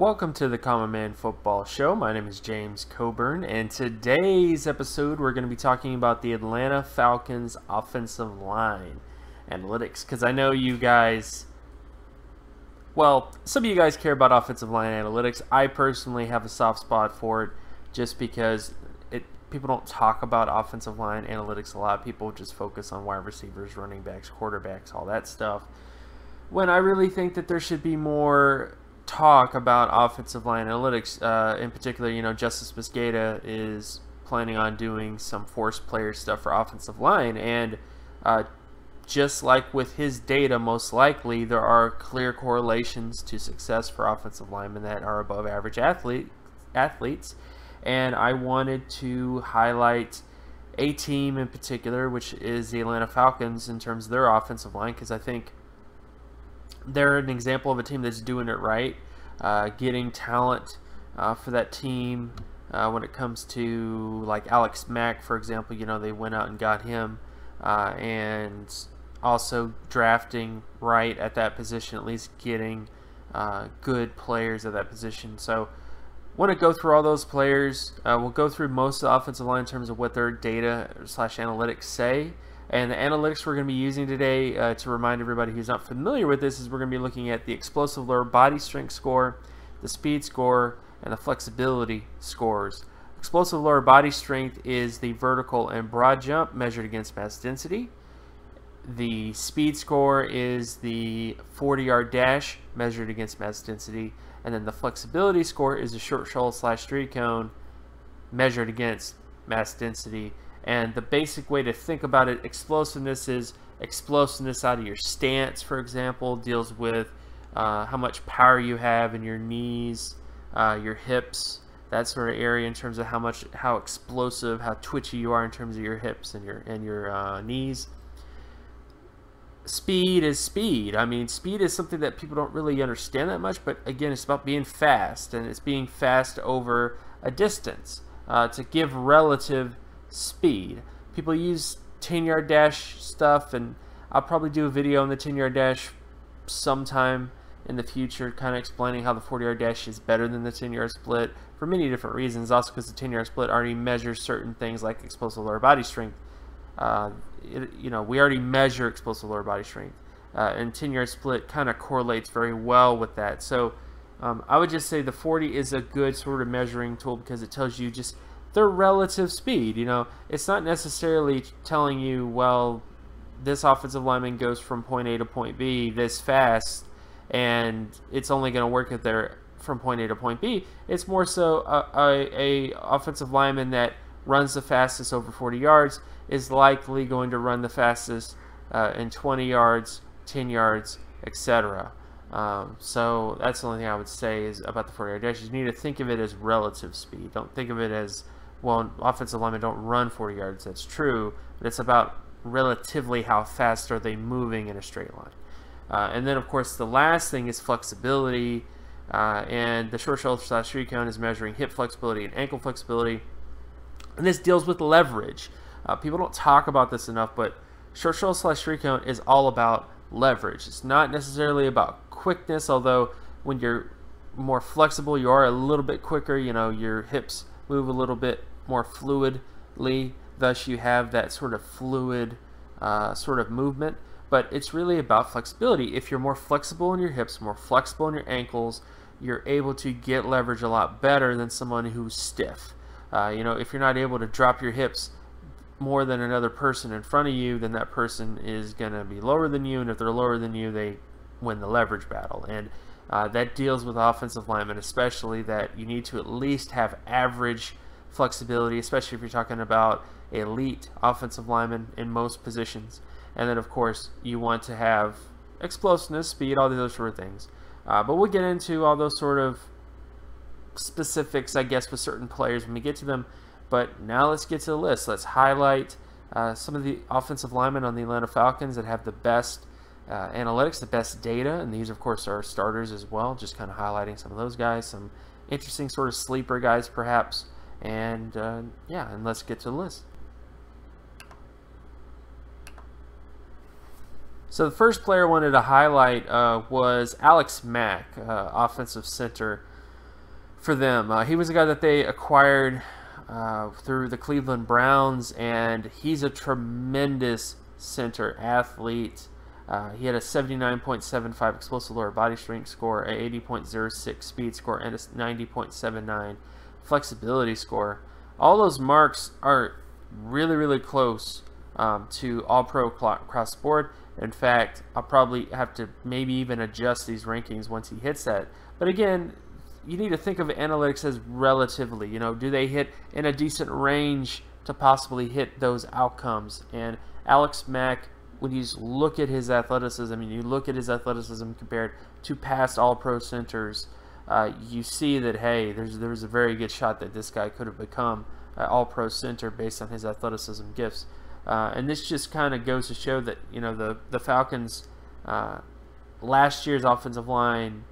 Welcome to the Common Man Football Show. My name is James Coburn, and today's episode we're going to be talking about the Atlanta Falcons offensive line analytics, because I know you guys, well, some of you guys care about offensive line analytics. I personally have a soft spot for it just because people don't talk about offensive line analytics a lot. People just focus on wide receivers, running backs, quarterbacks, all that stuff, when I really think that there should be more talk about offensive line analytics. In particular, Justice Mosqueda is planning on doing some forced player stuff for offensive line, and just like with his data, most likely there are clear correlations to success for offensive linemen that are above average athletes. And I wanted to highlight a team in particular, which is the Atlanta Falcons, in terms of their offensive line, because I think they're an example of a team that's doing it right, getting talent for that team when it comes to, like, Alex Mack, for example. They went out and got him, and also drafting right at that position, at least getting good players at that position. So want to go through all those players. We'll go through most of the offensive line in terms of what their data / analytics say. And the analytics we're going to be using today, to remind everybody who's not familiar with this, is we're going to be looking at the explosive lower body strength score, the speed score, and the flexibility scores. Explosive lower body strength is the vertical and broad jump measured against mass density. The speed score is the 40-yard dash measured against mass density. And then the flexibility score is the short shoulder / street cone measured against mass density. And the basic way to think about it, explosiveness is explosiveness out of your stance, for example, deals with how much power you have in your knees, your hips, that sort of area, in terms of how explosive, how twitchy you are in terms of your hips and your knees. Speed is speed. I mean, speed is something that people don't really understand that much, but again, it's about being fast, and it's being fast over a distance to give relative speed. People use 10-yard dash stuff, and I'll probably do a video on the 10-yard dash sometime in the future, kind of explaining how the 40-yard dash is better than the 10-yard split for many different reasons. Also because the 10-yard split already measures certain things like explosive lower body strength. We already measure explosive lower body strength, and 10-yard split kind of correlates very well with that. So I would just say the 40 is a good sort of measuring tool because it tells you just their relative speed. It's not necessarily telling you, well, this offensive lineman goes from point A to point B this fast, and it's only going to work if they're from point A to point B. It's more so a offensive lineman that runs the fastest over 40 yards is likely going to run the fastest in 20 yards, 10 yards, etc. So that's the only thing I would say is about the 40-yard dash. You need to think of it as relative speed. Don't think of it as, well, offensive linemen don't run 40 yards. That's true, but it's about relatively how fast are they moving in a straight line. And then, of course, the last thing is flexibility, and the short shoulder / street cone is measuring hip flexibility and ankle flexibility. And this deals with leverage. People don't talk about this enough, but short shoulder / street cone is all about leverage. It's not necessarily about quickness, although when you're more flexible, you are a little bit quicker. Your hips move a little bit more fluidly, thus you have that sort of fluid sort of movement. But it's really about flexibility. If you're more flexible in your hips, more flexible in your ankles, you're able to get leverage a lot better than someone who's stiff. If you're not able to drop your hips more than another person in front of you, then that person is going to be lower than you, and if they're lower than you, they win the leverage battle. And that deals with offensive linemen, especially, that you need to at least have average flexibility, especially if you're talking about elite offensive linemen in most positions. And then, of course, you want to have explosiveness, speed, all those sort of things. But we'll get into all those sort of specifics, I guess, with certain players when we get to them. But now let's get to the list. Let's highlight some of the offensive linemen on the Atlanta Falcons that have the best analytics, the best data, and these, of course, are starters as well, just kind of highlighting some of those guys, some interesting sort of sleeper guys perhaps, and yeah, and let's get to the list. So the first player I wanted to highlight was Alex Mack, offensive center for them. He was a guy that they acquired through the Cleveland Browns, and he's a tremendous center athlete. He had a 79.75 explosive lower body strength score, a 80.06 speed score, and a 90.79 flexibility score. All those marks are really, really close to All-Pro across the board. In fact, I'll probably have to maybe even adjust these rankings once he hits that. But again, you need to think of analytics as relatively. You know, do they hit in a decent range to possibly hit those outcomes? And Alex Mack, when you look at his athleticism and you look at his athleticism compared to past All-Pro centers, you see that, hey, there's a very good shot that this guy could have become an All-Pro center based on his athleticism gifts. And this just kind of goes to show that, you know, the Falcons last year's offensive line,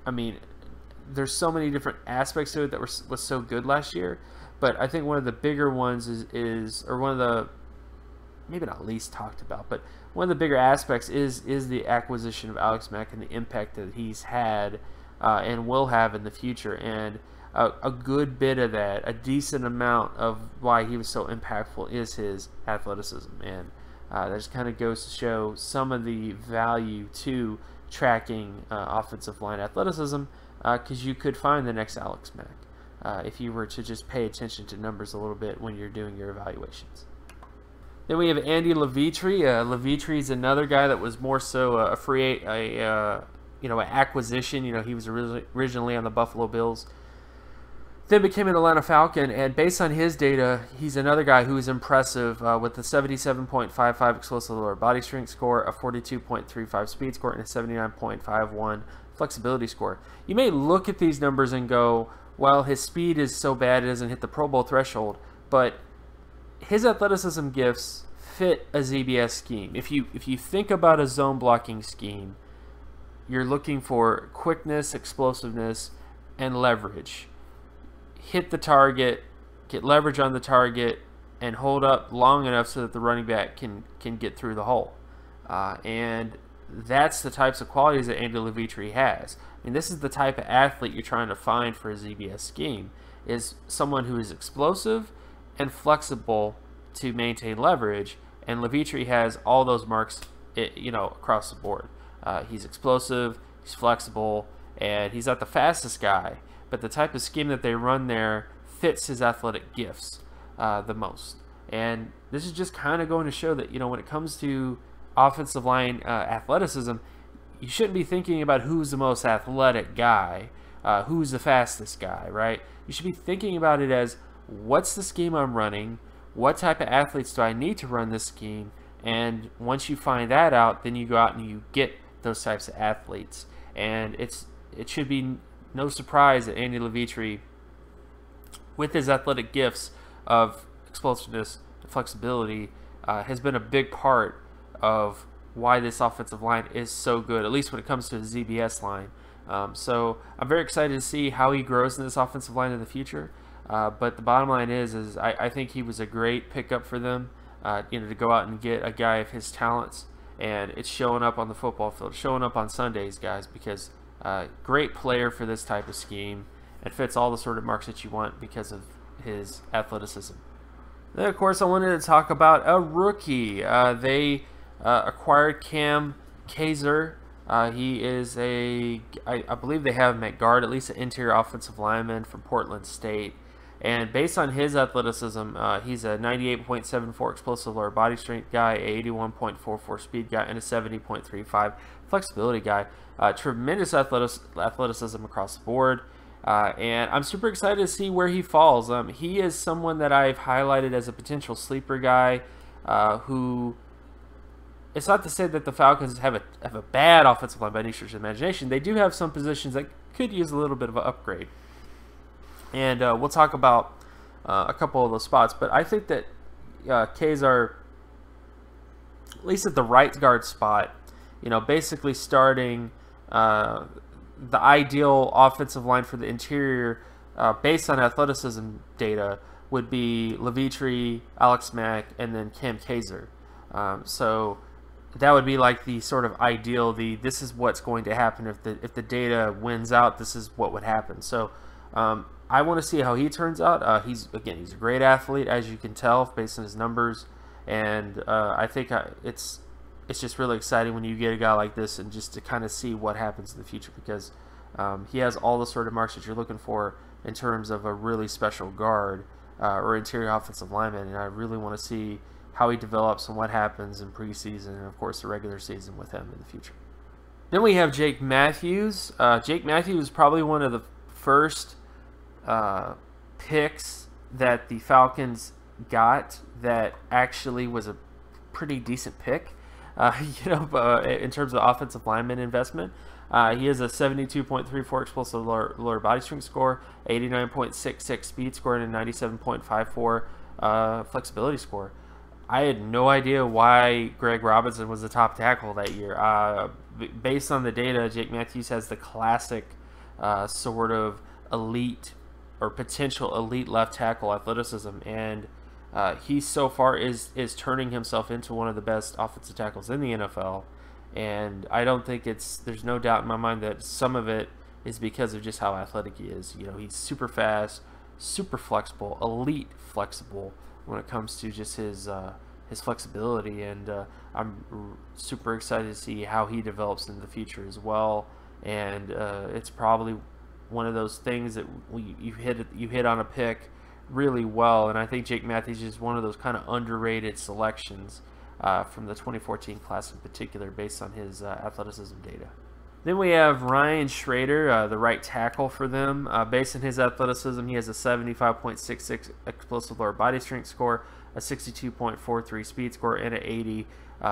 I mean, there's so many different aspects to it that was so good last year, but I think one of the bigger ones is or one of the, maybe not least talked about, but one of the bigger aspects is the acquisition of Alex Mack and the impact that he's had and will have in the future. And a good bit of that, a decent amount of why he was so impactful, is his athleticism. And that just kind of goes to show some of the value to tracking offensive line athleticism, because you could find the next Alex Mack if you were to just pay attention to numbers a little bit when you're doing your evaluations. Then we have Andy Levitre. Levitre is another guy that was more so a free, an acquisition. You know, he was originally on the Buffalo Bills, then became an Atlanta Falcon, and based on his data, he's another guy who is impressive with a 77.55 explosive lower body strength score, a 42.35 speed score, and a 79.51 flexibility score. You may look at these numbers and go, well, his speed is so bad it doesn't hit the Pro Bowl threshold, but his athleticism gifts fit a ZBS scheme. If you think about a zone blocking scheme, you're looking for quickness, explosiveness, and leverage. Hit the target, get leverage on the target, and hold up long enough so that the running back can get through the hole. And that's the types of qualities that Andy Levitre has. I mean, this is the type of athlete you're trying to find for a ZBS scheme, is someone who is explosive and flexible to maintain leverage. And Levitre has all those marks, across the board. He's explosive, he's flexible, and he's not the fastest guy, but the type of scheme that they run there fits his athletic gifts the most. And this is just kind of going to show that, when it comes to offensive line athleticism, you shouldn't be thinking about who's the most athletic guy, who's the fastest guy, right? You should be thinking about it as, what's the scheme I'm running? What type of athletes do I need to run this scheme? And once you find that out, then you go out and you get those types of athletes. And it should be no surprise that Andy Levitre, with his athletic gifts of explosiveness and flexibility, has been a big part of why this offensive line is so good, at least when it comes to the ZBS line. So I'm very excited to see how he grows in this offensive line in the future. But the bottom line is I think he was a great pickup for them, to go out and get a guy of his talents, and it's showing up on the football field, showing up on Sundays, guys, because great player for this type of scheme, and fits all the sort of marks that you want because of his athleticism. Then, of course, I wanted to talk about a rookie. They acquired Keizur. He is I believe they have him at guard, at least an interior offensive lineman from Portland State. And based on his athleticism, he's a 98.74 explosive lower body strength guy, a 81.44 speed guy, and a 70.35 flexibility guy. Tremendous athleticism across the board. And I'm super excited to see where he falls. He is someone that I've highlighted as a potential sleeper guy who... It's not to say that the Falcons have a bad offensive line by any stretch of the imagination. They do have some positions that could use a little bit of an upgrade. And we'll talk about a couple of those spots. But I think that Keizur, at least at the right guard spot, basically starting the ideal offensive line for the interior based on athleticism data would be Levitre, Alex Mack, and then Keizur. So that would be like the sort of ideal, this is what's going to happen if the data wins out, this is what would happen. So I want to see how he turns out. He's a great athlete, as you can tell based on his numbers, and I think it's just really exciting when you get a guy like this, and just to kind of see what happens in the future, because he has all the sort of marks that you're looking for in terms of a really special guard or interior offensive lineman, and I really want to see how he develops and what happens in preseason and, of course, the regular season with him in the future. Then we have Jake Matthews. Jake Matthews is probably one of the first picks that the Falcons got that actually was a pretty decent pick, in terms of offensive lineman investment. He has a 72.34 explosive lower body strength score, 89.66 speed score, and a 97.54 flexibility score. I had no idea why Greg Robinson was the top tackle that year. Based on the data, Jake Matthews has the classic sort of elite or potential elite left tackle athleticism, and he so far is turning himself into one of the best offensive tackles in the NFL. And I don't think there's no doubt in my mind that some of it is because of just how athletic he is. He's super fast, super flexible, elite flexible when it comes to just his flexibility, and I'm super excited to see how he develops in the future as well. And it's probably one of those things that you hit on a pick really well, and I think Jake Matthews is one of those kind of underrated selections from the 2014 class in particular, based on his athleticism data. Then we have Ryan Schrader, the right tackle for them. Based on his athleticism, he has a 75.66 explosive lower body strength score, a 62.43 speed score, and an 80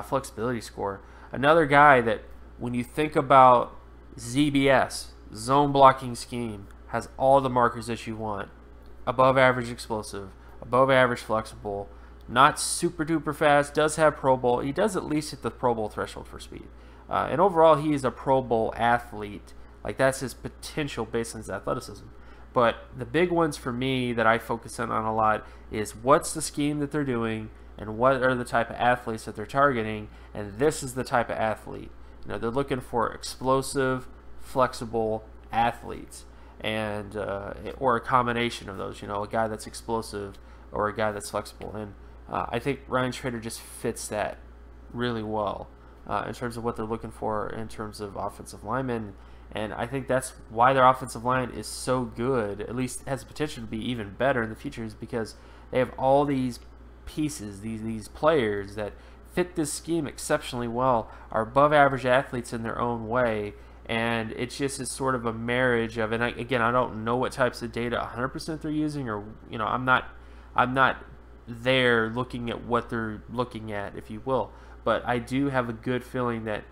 flexibility score. Another guy that, when you think about ZBS, zone blocking scheme, has all the markers that you want. Above average explosive, above average flexible, not super duper fast, does have Pro Bowl. He does at least hit the Pro Bowl threshold for speed. And overall, he is a Pro Bowl athlete. Like, that's his potential based on his athleticism. But the big ones for me that I focus on a lot is what's the scheme that they're doing and what are the type of athletes that they're targeting. And this is the type of athlete. They're looking for explosive, flexible athletes, and or a combination of those. A guy that's explosive or a guy that's flexible. And I think Ryan Schrader just fits that really well in terms of what they're looking for in terms of offensive linemen. And I think that's why their offensive line is so good, at least has the potential to be even better in the future, is because they have all these pieces, these players that fit this scheme exceptionally well, are above average athletes in their own way, and it just is sort of a marriage of, and again, I don't know what types of data 100% they're using, or I'm not there looking at what they're looking at, if you will, but I do have a good feeling that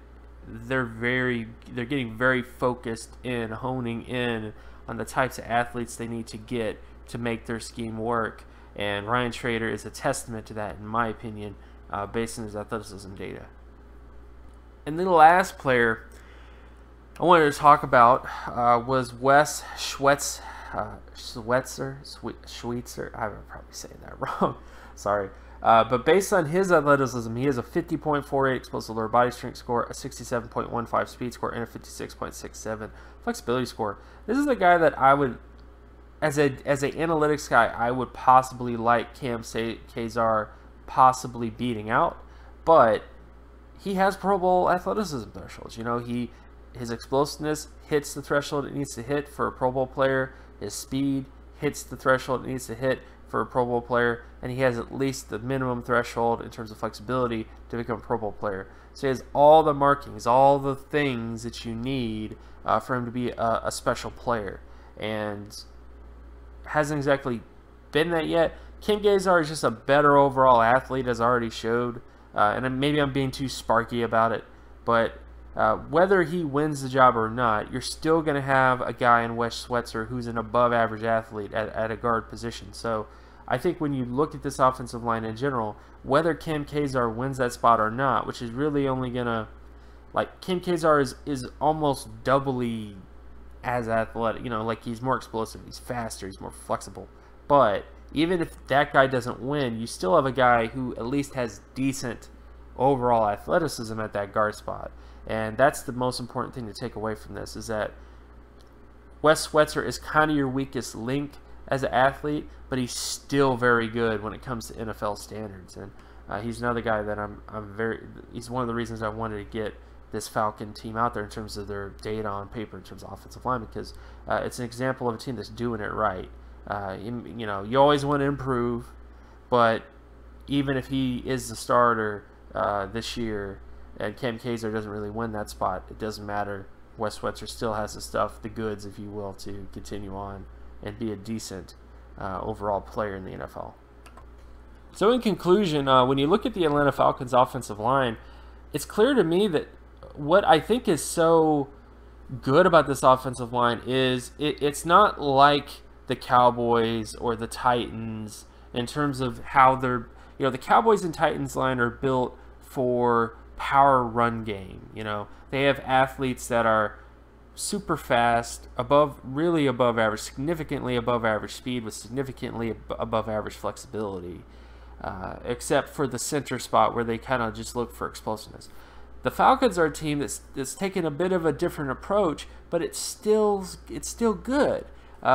they're getting very focused in, honing in on the types of athletes they need to get to make their scheme work. And Ryan Schrader is a testament to that, in my opinion, based on his athleticism data. And then the last player I wanted to talk about was Wes Schweitzer. I'm probably saying that wrong. Sorry. But based on his athleticism, he has a 50.48 explosive lower body strength score, a 67.15 speed score, and a 56.67 flexibility score. This is a guy that I would, as an analytics guy, I would possibly like Keizur possibly beating out, but he has Pro Bowl athleticism thresholds. His explosiveness hits the threshold it needs to hit for a Pro Bowl player. His speed hits the threshold it needs to hit for a Pro Bowl player, and he has at least the minimum threshold in terms of flexibility to become a Pro Bowl player. So he has all the markings, all the things that you need for him to be a special player, and hasn't exactly been that yet. Keizur is just a better overall athlete, as I already showed, and maybe I'm being too sparky about it, but whether he wins the job or not, you're still going to have a guy in Wes Schweitzer who's an above-average athlete at a guard position. So I think when you look at this offensive line in general, whether Keizur wins that spot or not, which is really only going to, like, Keizur is almost doubly as athletic. He's more explosive, he's faster, he's more flexible. But even if that guy doesn't win, you still have a guy who at least has decent overall athleticism at that guard spot. And that's the most important thing to take away from this, is that Wes Schweitzer is kind of your weakest link as an athlete, but he's still very good when it comes to NFL standards. And he's another guy that he's one of the reasons I wanted to get this Falcon team out there in terms of their data on paper in terms of offensive line, because it's an example of a team that's doing it right. You always want to improve, but even if he is the starter this year and Kaiser doesn't really win that spot, it doesn't matter. Wes Schweitzer still has the stuff, the goods, if you will, to continue on and be a decent overall player in the NFL. So in conclusion, when you look at the Atlanta Falcons offensive line, it's clear to me that what I think is so good about this offensive line is it's not like the Cowboys or the Titans in terms of how they're, the Cowboys and Titans line are built for power run game. They have athletes that are super fast, really above average, significantly above average speed with significantly above average flexibility, except for the center spot where they kind of just look for explosiveness. The Falcons are a team that's taken a bit of a different approach, but it's still good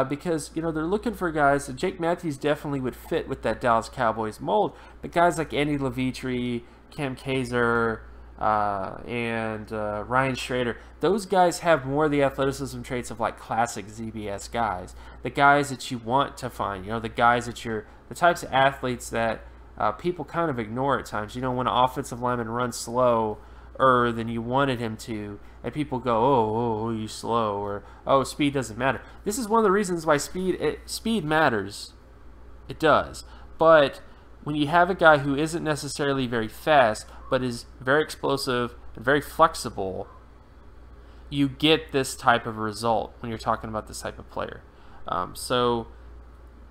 because they're looking for guys. Jake Matthews definitely would fit with that Dallas Cowboys mold, but guys like Andy Levitre, Kaiser, and Ryan Schrader, those guys have more of the athleticism traits of like classic ZBS guys, the guys that you want to find, the guys that the types of athletes that people kind of ignore at times. When an offensive lineman runs slow than you wanted him to, and people go, oh, you slow, or oh, speed doesn't matter. This is one of the reasons why speed matters. It does. But when you have a guy who isn't necessarily very fast, but is very explosive and very flexible, you get this type of result when you're talking about this type of player. So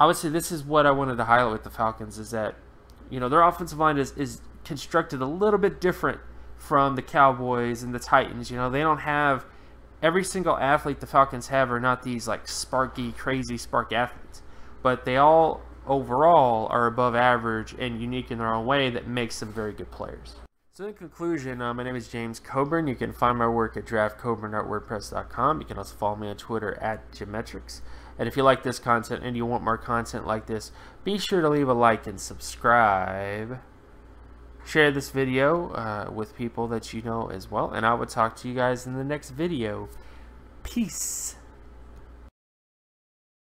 I would say this is what I wanted to highlight with the Falcons, is that their offensive line is constructed a little bit different from the Cowboys and the Titans. They don't have every single athlete the Falcons have are not these like crazy spark athletes, but they all overall are above average and unique in their own way that makes them very good players. So in conclusion, my name is James Coburn. You can find my work at draftcoburn.wordpress.com. You can also follow me on Twitter at Geometrics. And if you like this content and you want more content like this, be sure to leave a like and subscribe. Share this video with people that you know as well. And I will talk to you guys in the next video. Peace.